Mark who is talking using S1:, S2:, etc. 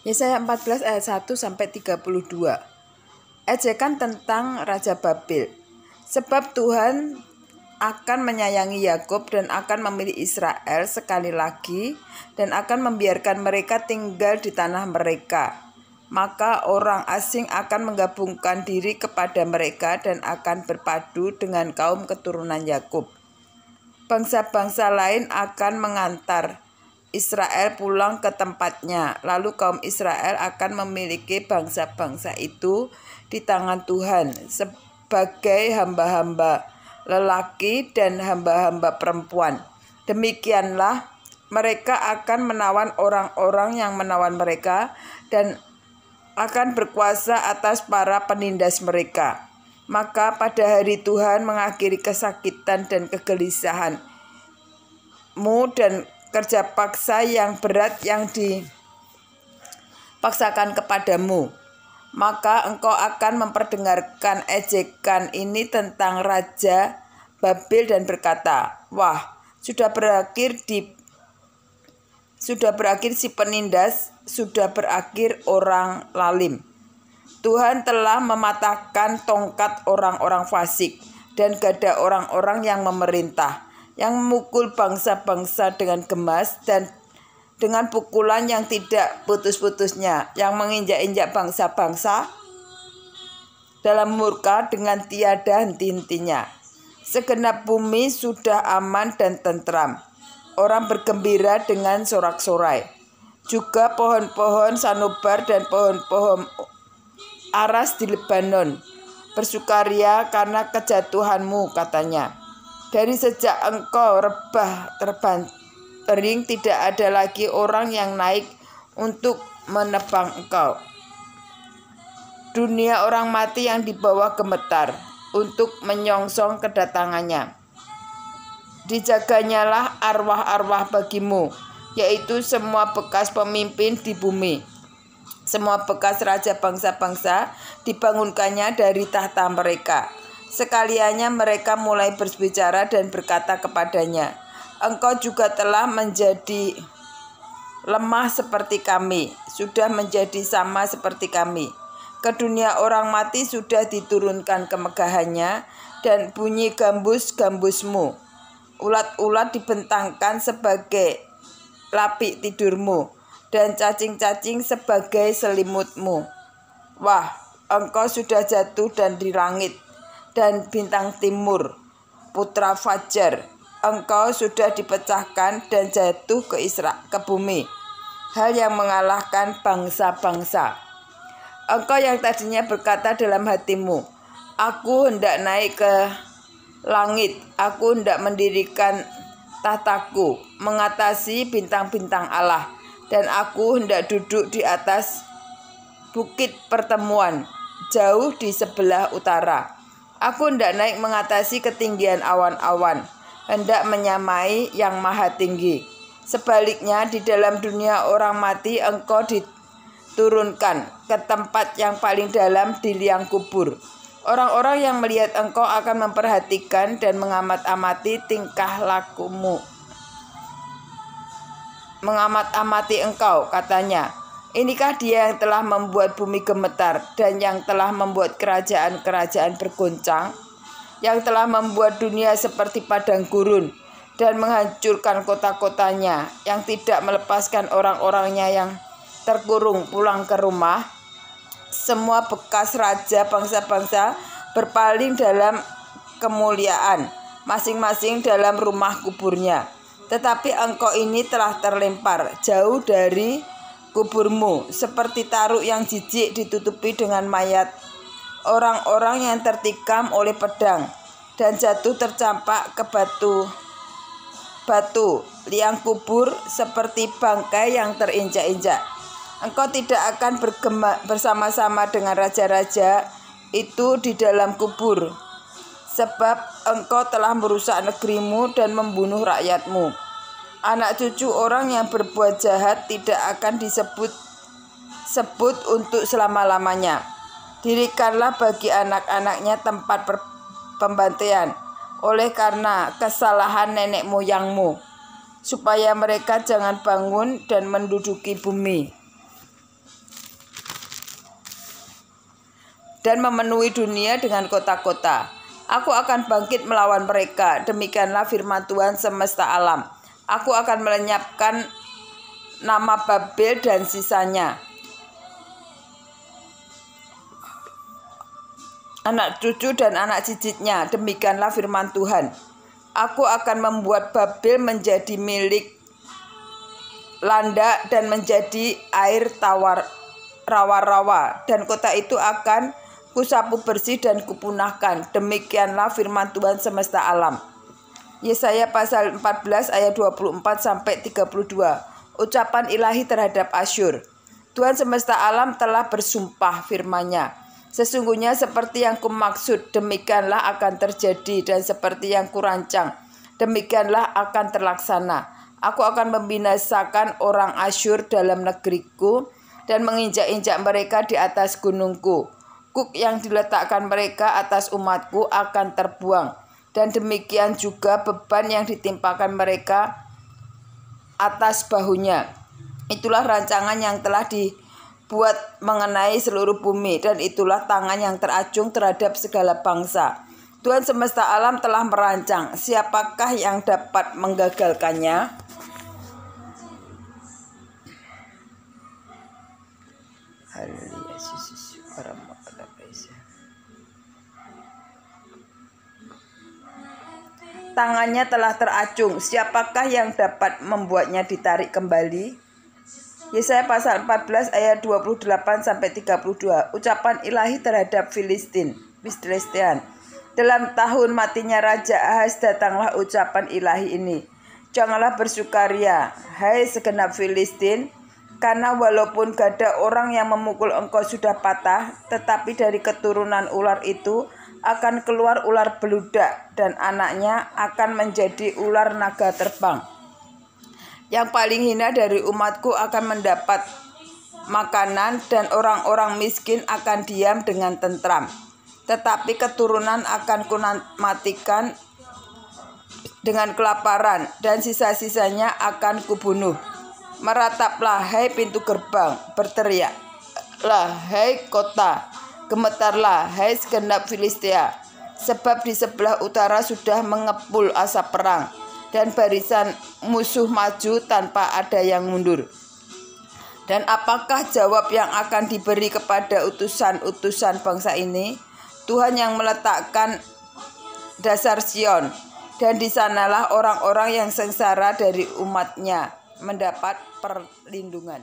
S1: Yesaya 14 ayat 1 sampai 32. Ejekan tentang Raja Babel. Sebab Tuhan akan menyayangi Yakub dan akan memilih Israel sekali lagi dan akan membiarkan mereka tinggal di tanah mereka. Maka orang asing akan menggabungkan diri kepada mereka dan akan berpadu dengan kaum keturunan Yakub. Bangsa-bangsa lain akan mengantar Israel pulang ke tempatnya. Lalu kaum Israel akan memiliki bangsa-bangsa itu di tangan Tuhan sebagai hamba-hamba lelaki dan hamba-hamba perempuan. Demikianlah mereka akan menawan orang-orang yang menawan mereka dan akan berkuasa atas para penindas mereka. Maka pada hari Tuhan mengakhiri kesakitan dan kegelisahanmu dan kerja paksa yang berat yang dipaksakan kepadamu. Maka engkau akan memperdengarkan ejekan ini tentang Raja Babel dan berkata, wah, sudah berakhir si penindas, sudah berakhir orang lalim. Tuhan telah mematahkan tongkat orang-orang fasik dan gada orang-orang yang memerintah, yang memukul bangsa-bangsa dengan gemas dan dengan pukulan yang tidak putus-putusnya, yang menginjak-injak bangsa-bangsa dalam murka dengan tiada henti-hentinya. Segenap bumi sudah aman dan tentram. Orang bergembira dengan sorak-sorai. Juga pohon-pohon sanubar dan pohon-pohon aras di Lebanon bersukaria karena kejatuhanmu, katanya. Dari sejak engkau rebah terbantering, tidak ada lagi orang yang naik untuk menebang engkau. Dunia orang mati yang dibawa gemetar untuk menyongsong kedatangannya. Dijaganyalah arwah-arwah bagimu, yaitu semua bekas pemimpin di bumi. Semua bekas raja bangsa-bangsa dibangunkannya dari tahta mereka. Sekaliannya mereka mulai berbicara dan berkata kepadanya, engkau juga telah menjadi lemah seperti kami, sudah menjadi sama seperti kami. Ke dunia orang mati sudah diturunkan kemegahannya dan bunyi gambus-gambusmu. Ulat-ulat dibentangkan sebagai lapik tidurmu dan cacing-cacing sebagai selimutmu. Wah, engkau sudah jatuh dan di langit dan bintang timur, putra fajar, engkau sudah dipecahkan dan jatuh ke bumi, hal yang mengalahkan bangsa-bangsa. Engkau yang tadinya berkata dalam hatimu, aku hendak naik ke langit, aku hendak mendirikan tahtaku, mengatasi bintang-bintang Allah, dan aku hendak duduk di atas bukit pertemuan, jauh di sebelah utara. Aku hendak naik mengatasi ketinggian awan-awan, hendak menyamai yang maha tinggi. Sebaliknya di dalam dunia orang mati engkau diturunkan ke tempat yang paling dalam di liang kubur. Orang-orang yang melihat engkau akan memperhatikan dan mengamat-amati tingkah lakumu. Mengamat-amati engkau, katanya. Inikah dia yang telah membuat bumi gemetar dan yang telah membuat kerajaan-kerajaan bergoncang, yang telah membuat dunia seperti padang gurun dan menghancurkan kota-kotanya, yang tidak melepaskan orang-orangnya yang terkurung pulang ke rumah. Semua bekas raja bangsa-bangsa berpaling dalam kemuliaan, masing-masing dalam rumah kuburnya. Tetapi engkau ini telah terlempar jauh dari kuburmu, seperti taruk yang jijik ditutupi dengan mayat orang-orang yang tertikam oleh pedang dan jatuh tercampak ke batu liang kubur seperti bangkai yang terinjak-injak. Engkau tidak akan bersama-sama dengan raja-raja itu di dalam kubur, sebab engkau telah merusak negerimu dan membunuh rakyatmu. Anak cucu orang yang berbuat jahat tidak akan disebut untuk selama-lamanya. Dirikanlah bagi anak-anaknya tempat pembantaian oleh karena kesalahan nenek moyangmu, supaya mereka jangan bangun dan menduduki bumi. dan memenuhi dunia dengan kota-kota. Aku akan bangkit melawan mereka. Demikianlah firman Tuhan semesta alam. Aku akan melenyapkan nama Babel dan sisanya, anak cucu dan anak cicitnya. Demikianlah firman Tuhan. Aku akan membuat Babel menjadi milik landak dan menjadi air tawar rawa-rawa, dan kota itu akan kusapu bersih dan kupunahkan. Demikianlah firman Tuhan semesta alam. Yesaya pasal 14 ayat 24 sampai 32. Ucapan ilahi terhadap Asyur. Tuhan semesta alam telah bersumpah firman-Nya. Sesungguhnya seperti yang kumaksud, demikianlah akan terjadi, dan seperti yang kurancang, demikianlah akan terlaksana. Aku akan membinasakan orang Asyur dalam negeriku dan menginjak-injak mereka di atas gunungku. Kuk yang diletakkan mereka atas umatku akan terbuang, dan demikian juga beban yang ditimpakan mereka atas bahunya. Itulah rancangan yang telah dibuat mengenai seluruh bumi, dan itulah tangan yang teracung terhadap segala bangsa. Tuhan semesta alam telah merancang, siapakah yang dapat menggagalkannya? Haleluya. Tangannya telah teracung, siapakah yang dapat membuatnya ditarik kembali? Yesaya pasal 14 ayat 28 sampai 32. Ucapan ilahi terhadap Filistin. Dalam tahun matinya Raja Ahaz datanglah ucapan ilahi ini. Janganlah bersukaria, hai segenap Filistin, karena walaupun gada orang yang memukul engkau sudah patah, tetapi dari keturunan ular itu akan keluar ular beludak, dan anaknya akan menjadi ular naga terbang. Yang paling hina dari umatku akan mendapat makanan, dan orang-orang miskin akan diam dengan tentram. Tetapi keturunan akan kumatikan dengan kelaparan, dan sisa-sisanya akan kubunuh. Merataplah hai pintu gerbang, berteriaklah hai kota, gemetarlah hai segenap Filistia, sebab di sebelah utara sudah mengepul asap perang, dan barisan musuh maju tanpa ada yang mundur. Dan apakah jawab yang akan diberi kepada utusan-utusan bangsa ini? Tuhan yang meletakkan dasar Sion, dan di sanalah orang-orang yang sengsara dari umatnya mendapat perlindungan.